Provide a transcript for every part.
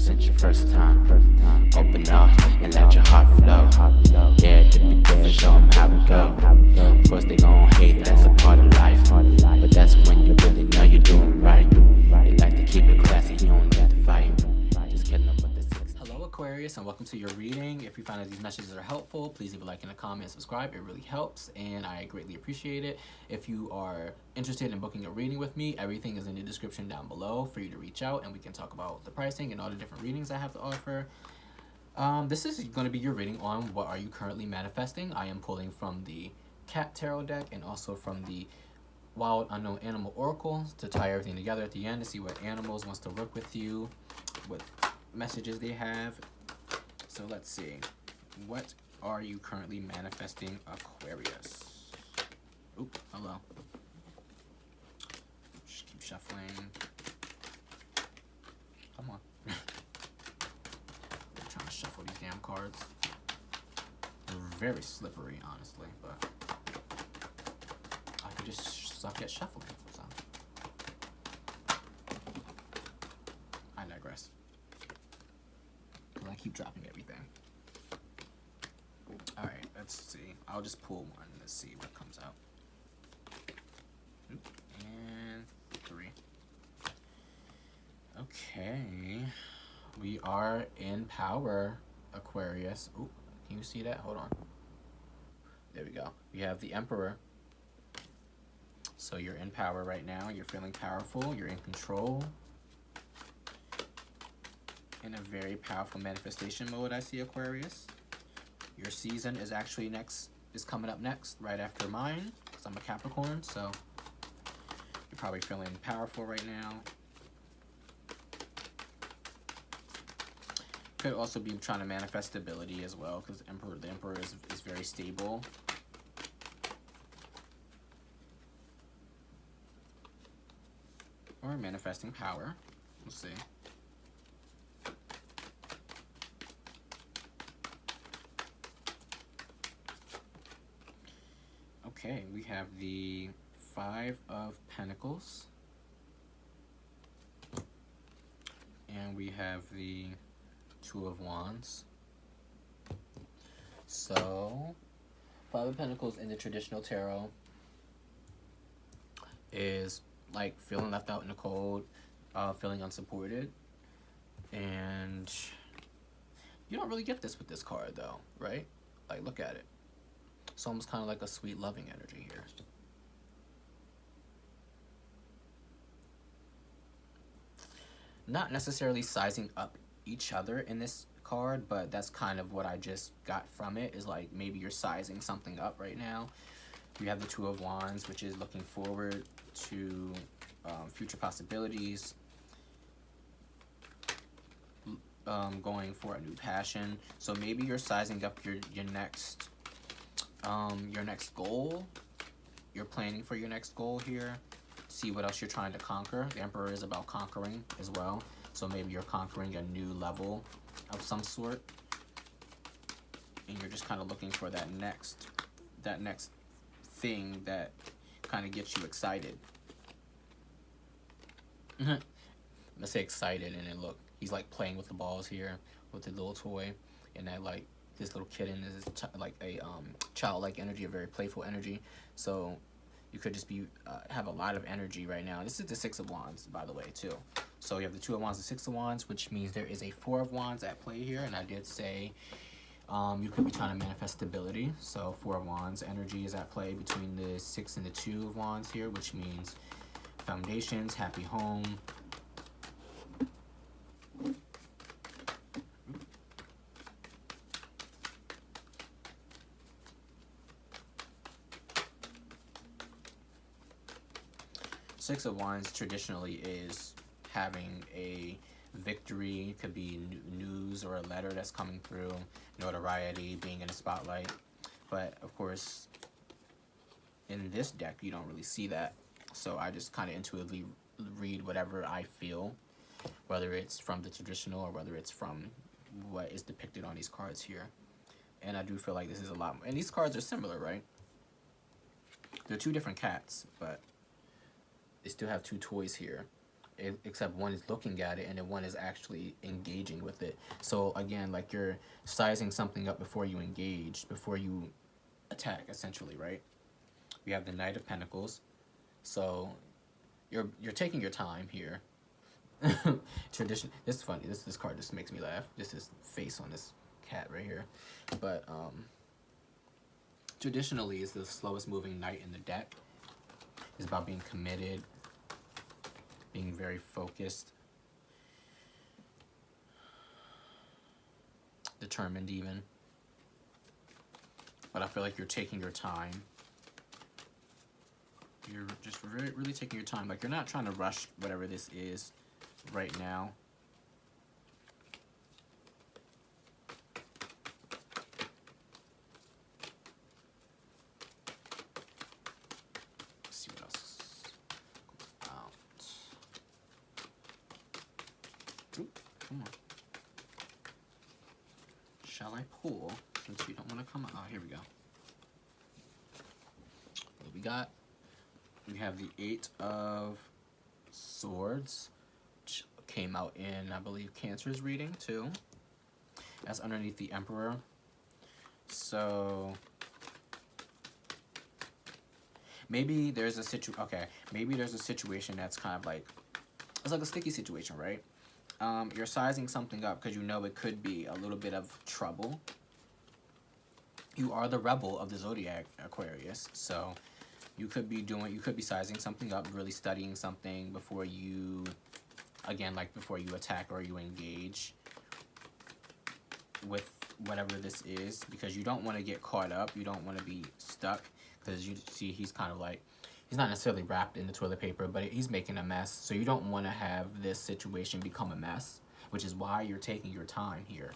since your first time. Open up and let your heart flow. Yeah, to be different, show 'em how we go. Of course they gon' hate, that's a part of life. But that's when you really know you're doing right. They like to keep it classy, you don't need to fight. Just kidding them with the six. Hello Aquarius, and welcome to your reading. If you find that these messages are helpful, please leave a like and a comment and subscribe. It really helps and I greatly appreciate it. If you are interested in booking a reading with me, everything is in the description down below for you to reach out and we can talk about the pricing and all the different readings I have to offer. This is going to be your reading on what are you currently manifesting. I am pulling from the Cat Tarot deck and also from the Wild Unknown Animal Oracle to tie everything together at the end to see what animals wants to work with you, what messages they have. So let's see. What are you currently manifesting, Aquarius? Oop, hello. Just keep shuffling. Come on. I'm trying to shuffle these damn cards. They're very slippery, honestly, but I could just suck at shuffling. So I digress. I keep dropping everything. Alright, let's see. I'll just pull one. Let's see what comes out. Oop, and 3. Okay. We are in power, Aquarius. Oop, can you see that? Hold on. There we go. We have the Emperor. So you're in power right now. You're feeling powerful. You're in control. In a very powerful manifestation mode, I see, Aquarius. Your season is actually coming up next, right after mine, because I'm a Capricorn, so you're probably feeling powerful right now. Could also be trying to manifest stability as well, because the Emperor is very stable. Or manifesting power. We'll see. Okay, we have the 5 of Pentacles. And we have the 2 of Wands. So, 5 of Pentacles in the traditional tarot is like feeling left out in the cold, feeling unsupported. And you don't really get this with this card though, right? Like, look at it. It's almost kind of like a sweet loving energy here. Not necessarily sizing up each other in this card, but that's kind of what I just got from it, is like maybe you're sizing something up right now. We have the 2 of Wands, which is looking forward to future possibilities, going for a new passion. So maybe you're sizing up your next goal. You're planning for your next goal here. See what else you're trying to conquer. The Emperor is about conquering as well. So maybe you're conquering a new level of some sort. And you're just kind of looking for that next thing that kind of gets you excited. Let's say excited, and then look, he's like playing with the balls here with the little toy, and that like this little kitten is like a childlike energy, a very playful energy. So you could just be have a lot of energy right now. This is the 6 of Wands, by the way, too. So you have the 2 of Wands and 6 of Wands, which means there is a 4 of Wands at play here. And I did say you could be trying to manifest stability. So 4 of Wands energy is at play between the 6 and the 2 of Wands here, which means foundations, happy home. Six of Wands traditionally is having a victory. It could be news or a letter that's coming through, notoriety, being in the spotlight. But of course, in this deck, you don't really see that. So I just kind of intuitively read whatever I feel, whether it's from the traditional or whether it's from what is depicted on these cards here. And I do feel like this is a lot more. And these cards are similar, right? They're 2 different cats, but they still have 2 toys here. except one is looking at it and then one is actually engaging with it. So again, like you're sizing something up before you engage, before you attack, essentially, right? We have the Knight of Pentacles. So you're taking your time here. Tradition. This is funny. This card just makes me laugh. Just his face on this cat right here. But traditionally, is the slowest moving knight in the deck. It's about being committed, being very focused, determined even. But I feel like you're taking your time. You're just really taking your time. Like, you're not trying to rush whatever this is right now. Let's see what else goes out. Oop, come on. Shall I pull? Since you don't want to come out. Oh, here we go. What do we got? We have the Eight of Swords, which came out in, I believe, Cancer's reading too. That's underneath the Emperor. So maybe there's a maybe there's a situation that's kind of like, it's like a sticky situation, right? You're sizing something up because you know it could be a little bit of trouble. You are the rebel of the zodiac, Aquarius, so you could be sizing something up, really studying something before you, again, like before you attack or you engage with whatever this is, because you don't want to get caught up. You don't want to be stuck, because you see he's kind of like, he's not necessarily wrapped in the toilet paper, but he's making a mess. So you don't want to have this situation become a mess, which is why you're taking your time here.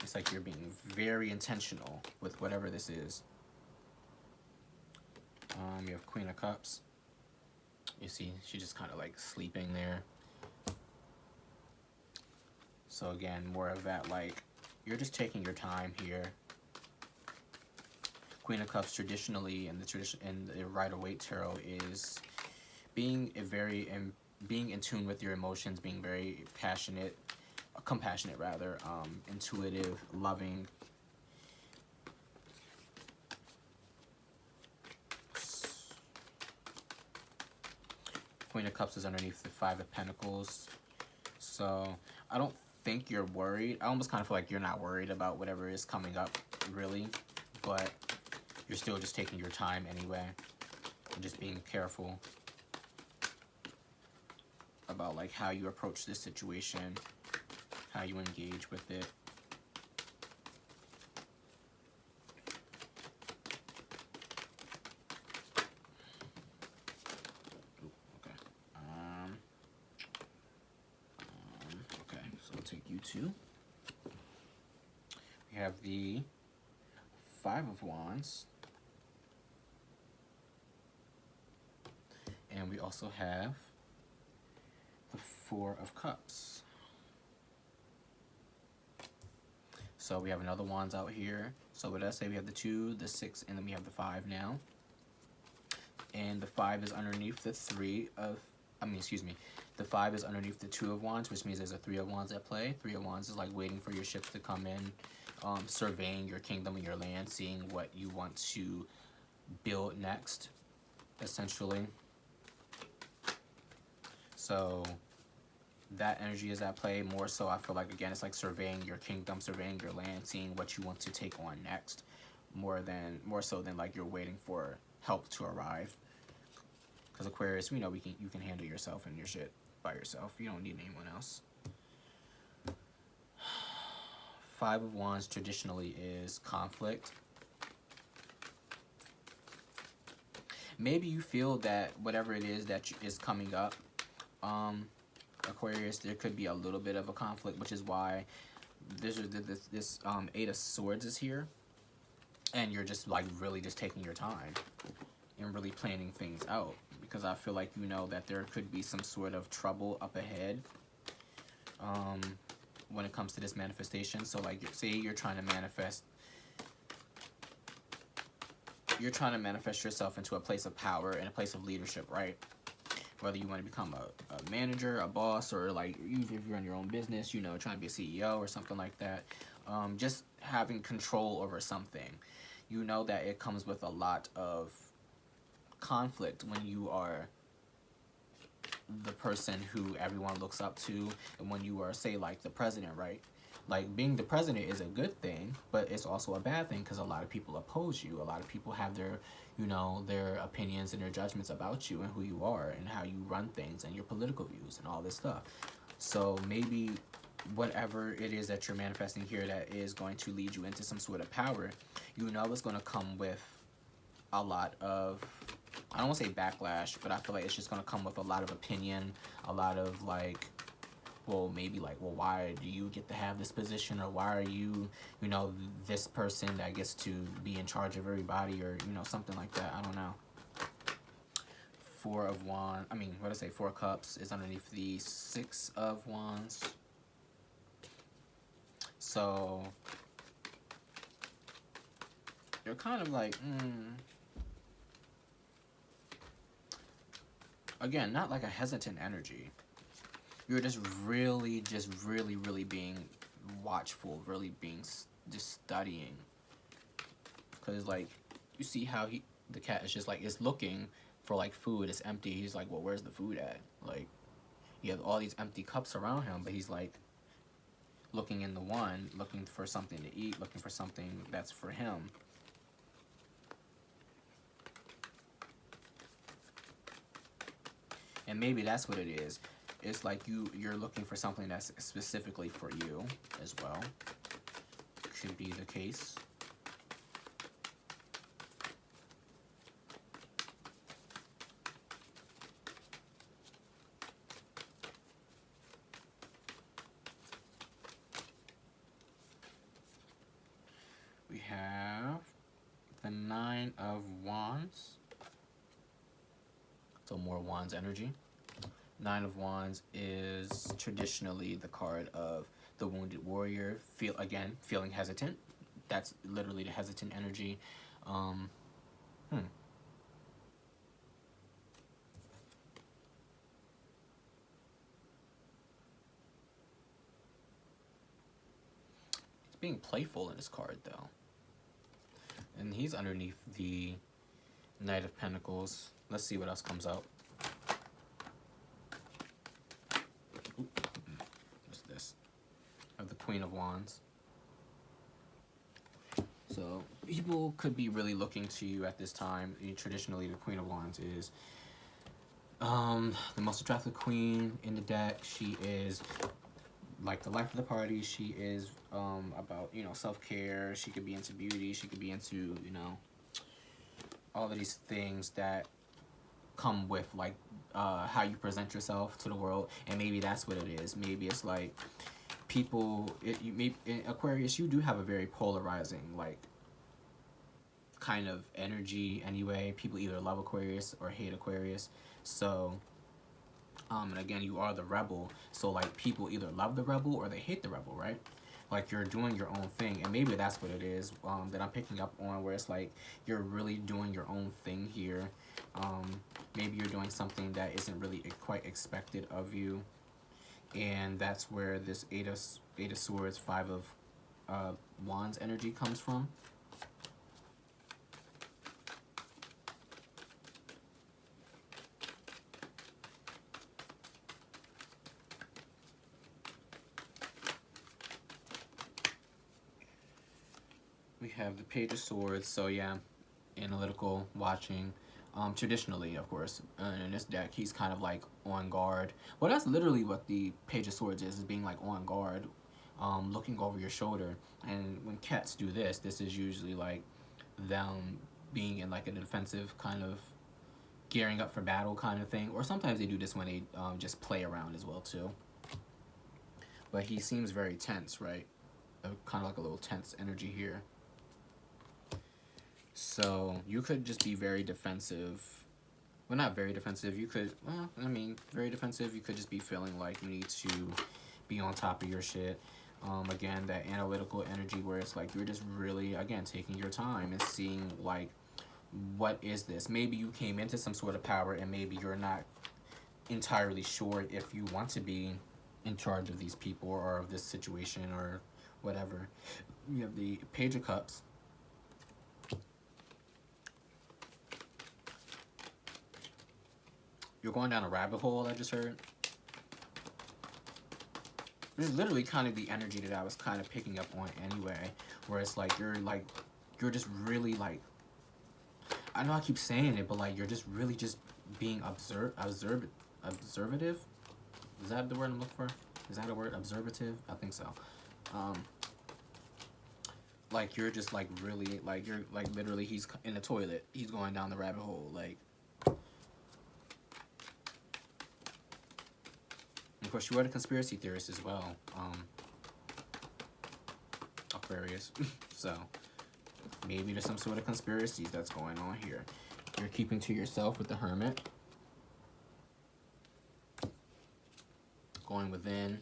It's like you're being very intentional with whatever this is. You have Queen of Cups. You see, she's just kind of like sleeping there. So again, more of that, like, you're just taking your time here. Queen of Cups traditionally in the Rider-Waite Tarot is being in tune with your emotions, being very passionate, compassionate rather, intuitive, loving. Queen of Cups is underneath the Five of Pentacles. So I don't think you're worried. I almost kind of feel like you're not worried about whatever is coming up, really, but you're still just taking your time anyway, and just being careful about like how you approach this situation, how you engage with it. Okay, so I'll take you two. We have the Five of Wands. And we also have the Four of Cups. So we have another Wands out here. So what did I say? We have the 2, the 6, and then we have the 5 now. And the 5 is underneath the the 5 is underneath the 2 of Wands, which means there's a 3 of Wands at play. 3 of Wands is like waiting for your ships to come in, surveying your kingdom and your land, seeing what you want to build next, essentially. So that energy is at play more so. I feel like, again, it's like surveying your kingdom, surveying your land, seeing what you want to take on next, more so than like you're waiting for help to arrive. Because Aquarius, we know you can handle yourself and your shit by yourself. You don't need anyone else. Five of Wands traditionally is conflict. Maybe you feel that whatever it is that is coming up, Aquarius, there could be a little bit of a conflict, which is why this Eight of Swords is here, and you're just like really just taking your time and really planning things out, because I feel like you know that there could be some sort of trouble up ahead when it comes to this manifestation. So like, say you're trying to manifest, you're trying to manifest yourself into a place of power and a place of leadership, right? Whether you want to become a manager, a boss, or like even if you're in your own business, you know, trying to be a CEO or something like that. Just having control over something. You know that it comes with a lot of conflict when you are the person who everyone looks up to, and when you are, say, like the president, right? Like being the president is a good thing, but it's also a bad thing because a lot of people oppose you. A lot of people have their, you know, their opinions and their judgments about you and who you are and how you run things and your political views and all this stuff. So maybe whatever it is that you're manifesting here that is going to lead you into some sort of power, you know it's going to come with a lot of, I don't want to say backlash, but I feel like it's just going to come with a lot of opinion, a lot of like, well, maybe like, well, why do you get to have this position, or why are you, you know, this person that gets to be in charge of everybody, or, you know, something like that. I don't know. Four of Wands, I mean, what did I say? Four of Cups is underneath the Six of Wands. So you're kind of like, again, not like a hesitant energy. You're just really being watchful, really being just studying. Because like, you see how the cat is just like, it's looking for like food. It's empty. He's like, well, where's the food at? Like, you have all these empty cups around him, but he's like looking in the one, looking for something to eat, looking for something that's for him. And maybe that's what it is. It's like you're looking for something that's specifically for you as well. Could be the case. We have the Nine of Wands. So more Wands energy. Nine of Wands is traditionally the card of the wounded warrior. Feeling hesitant. That's literally the hesitant energy. It's being playful in this card though. And he's underneath the Knight of Pentacles. Let's see what else comes out. What's this? I have the Queen of Wands. So people could be really looking to you at this time. Traditionally, the Queen of Wands is the most attractive queen in the deck. She is like the life of the party. She is about, you know, self-care. She could be into beauty. She could be into, you know, all of these things that come with like how you present yourself to the world. And maybe that's what it is. Maybe it's like people, maybe in Aquarius, you do have a very polarizing like kind of energy anyway. People either love Aquarius or hate Aquarius. So and again, you are the rebel. So like people either love the rebel or they hate the rebel, right? Like you're doing your own thing, and maybe that's what it is that I'm picking up on, where it's like you're really doing your own thing here. Maybe you're doing something that isn't really quite expected of you, and that's where this Eight of Swords, Five of Wands energy comes from. We have the Page of Swords, so yeah, analytical, watching. Traditionally, of course, in this deck, he's kind of like on guard. Well, that's literally what the Page of Swords is being like on guard, looking over your shoulder. And when cats do this, this is usually like them being in like a defensive kind of gearing up for battle kind of thing. Or sometimes they do this when they just play around as well too. But he seems very tense, right? Kind of like a little tense energy here. So you could just be very defensive. Well, not very defensive. You could, well, I mean, very defensive. You could just be feeling like you need to be on top of your shit. Again, that analytical energy where it's like you're just really, again, taking your time and seeing like what is this? Maybe you came into some sort of power and maybe you're not entirely sure if you want to be in charge of these people or of this situation or whatever. You have the Page of Cups. You're going down a rabbit hole, I just heard. This is literally kind of the energy that I was kind of picking up on anyway, where it's like you're just really like, I know I keep saying it, but like you're just really just being observative. Is that the word I'm looking for? Is that a word? Observative? I think so. Like you're just like really like you're like literally he's in the toilet. He's going down the rabbit hole. Like, of course, you are the conspiracy theorist as well, Aquarius. So maybe there's some sort of conspiracies that's going on here. You're keeping to yourself with the Hermit. Going within.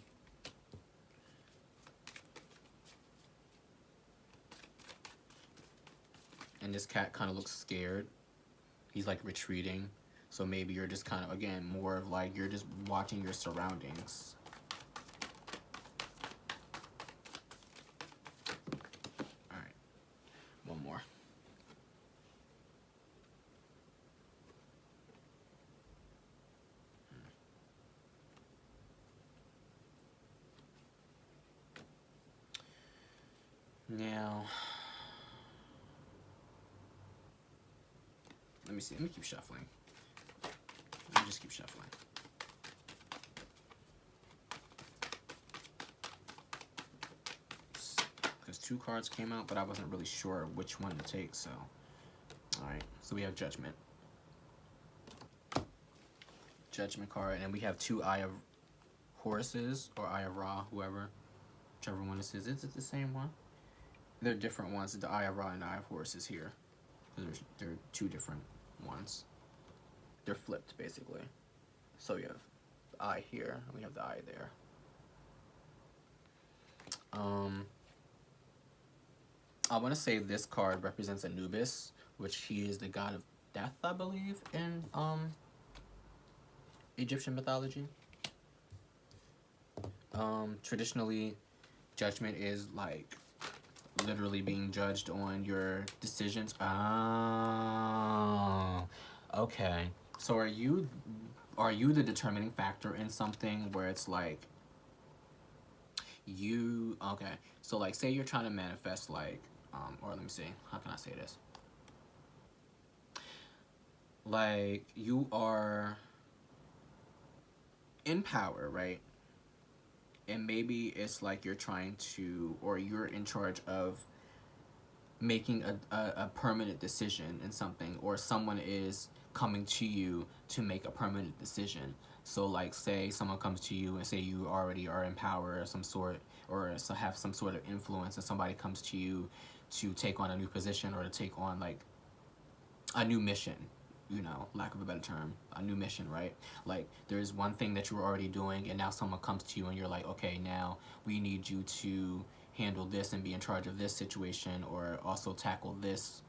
And this cat kind of looks scared. He's like retreating. So maybe you're just kind of, again, more of like you're just watching your surroundings. All right. One more. Now, let me see. Let me keep shuffling. Let me just keep shuffling. Because 2 cards came out, but I wasn't really sure which one to take, so. Alright, so we have Judgment. Judgment card, and then we have 2 Eye of Horses, or Eye of Ra, whoever. Whichever one this is. Is it the same one? They're different ones. The Eye of Ra and the Eye of Horses here. They're 2 different ones. They're flipped, basically. So you have the eye here, and we have the eye there. I want to say this card represents Anubis, which he is the god of death, I believe, in Egyptian mythology. Traditionally, judgment is like literally being judged on your decisions. Oh, okay. So are you the determining factor in something where it's like you, okay, so like say you're trying to manifest like or let me see, how can I say this? Like you are in power, right? And maybe it's like you're trying to, or you're in charge of making a permanent decision in something, or someone is coming to you to make a permanent decision. So like say someone comes to you and say you already are in power of some sort, or so have some sort of influence, and somebody comes to you to take on a new position or to take on like a new mission, you know, lack of a better term, a new mission, right? Like there's one thing that you were already doing and now someone comes to you and you're like, okay, now we need you to handle this and be in charge of this situation, or also tackle this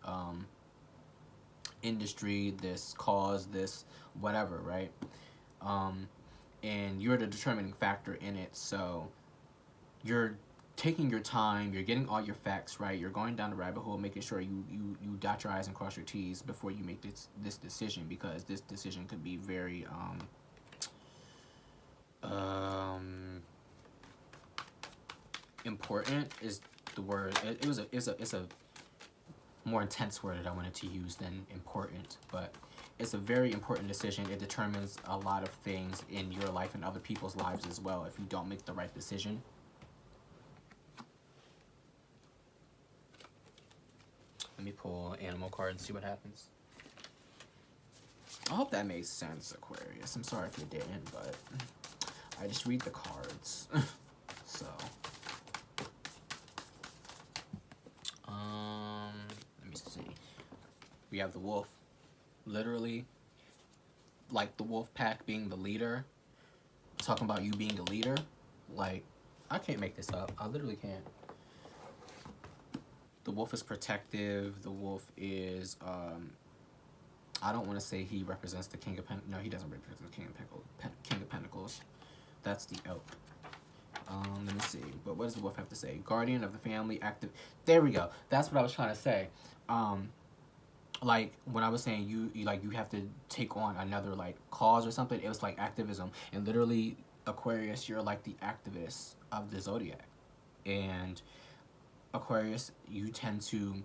industry, this cause, this whatever, right? And you're the determining factor in it. So you're taking your time, you're getting all your facts right, you're going down the rabbit hole, making sure you dot your I's and cross your T's before you make this decision, because this decision could be very important is the word. It's a more intense word that I wanted to use than important, but it's a very important decision. It determines a lot of things in your life and other people's lives as well if you don't make the right decision. Let me pull an animal card and see what happens. I hope that made sense, Aquarius. I'm sorry if it didn't, but I just read the cards. So, let me see. We have the wolf. Literally, like the wolf pack being the leader. Talking about you being the leader. Like, I can't make this up. I literally can't. The wolf is protective. The wolf is I don't want to say he represents the King of Pentacles. No, he doesn't represent the King of Pentacles. That's the Elk. Let me see. But what does the Wolf have to say? Guardian of the family, active. There we go. That's what I was trying to say. Like when I was saying you have to take on another like cause or something. It was like activism, and literally Aquarius, you're like the activist of the zodiac, and Aquarius, you tend to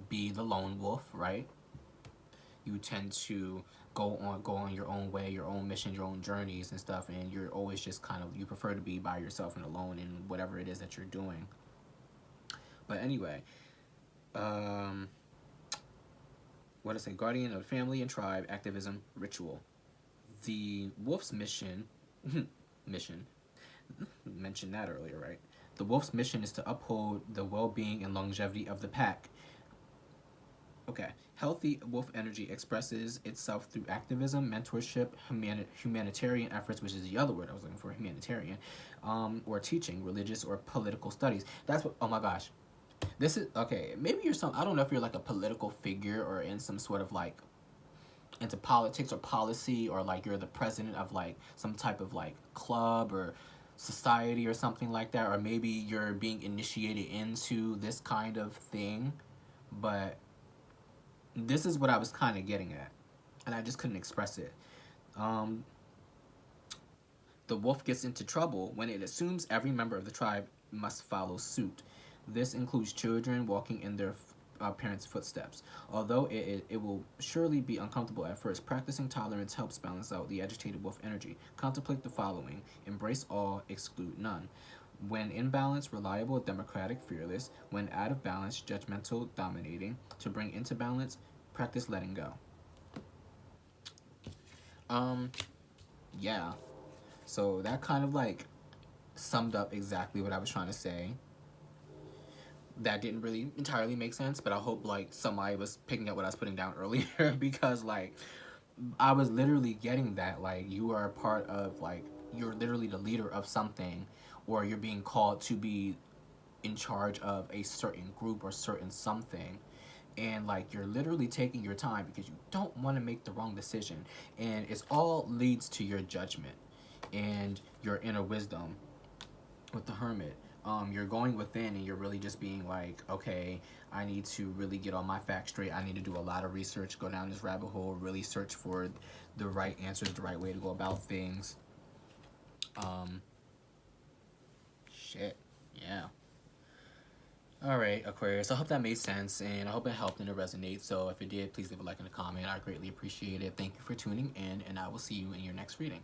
be the lone wolf, right? You tend to go on your own way, your own mission, your own journeys and stuff, and you're always just kind of, you prefer to be by yourself and alone in whatever it is that you're doing. But anyway, what I say, guardian of family and tribe, activism, ritual. The wolf's mission, mentioned that earlier, right? The wolf's mission is to uphold the well-being and longevity of the pack. Okay, healthy wolf energy expresses itself through activism, mentorship, humanitarian efforts, which is the other word I was looking for, humanitarian, or teaching, religious or political studies. That's what, oh my gosh. This is, okay, maybe you're I don't know if you're like a political figure or in some sort of like, into politics or policy, or like you're the president of like some type of like club or society or something like that, or maybe you're being initiated into this kind of thing, but this is what I was kind of getting at, and I just couldn't express it. The wolf gets into trouble when it assumes every member of the tribe must follow suit. This includes children walking in their parents' footsteps. Although it will surely be uncomfortable at first, practicing tolerance helps balance out the agitated wolf energy. Contemplate the following. Embrace all, exclude none. When in balance, reliable, democratic, fearless. When out of balance, judgmental, dominating. To bring into balance, practice letting go. Yeah. So that kind of like summed up exactly what I was trying to say. That didn't really entirely make sense, but I hope like somebody was picking up what I was putting down earlier, because like I was literally getting that like you are a part of, like, you're literally the leader of something, or you're being called to be in charge of a certain group or certain something, and like you're literally taking your time because you don't want to make the wrong decision, and it's all leads to your judgment and your inner wisdom. With the Hermit, you're going within and you're really just being like, okay, I need to really get all my facts straight. I need to do a lot of research, go down this rabbit hole, really search for the right answers, the right way to go about things. Shit, yeah. Alright, Aquarius, I hope that made sense, and I hope it helped and it resonates. So if it did, please leave a like and a comment. I greatly appreciate it. Thank you for tuning in, and I will see you in your next reading.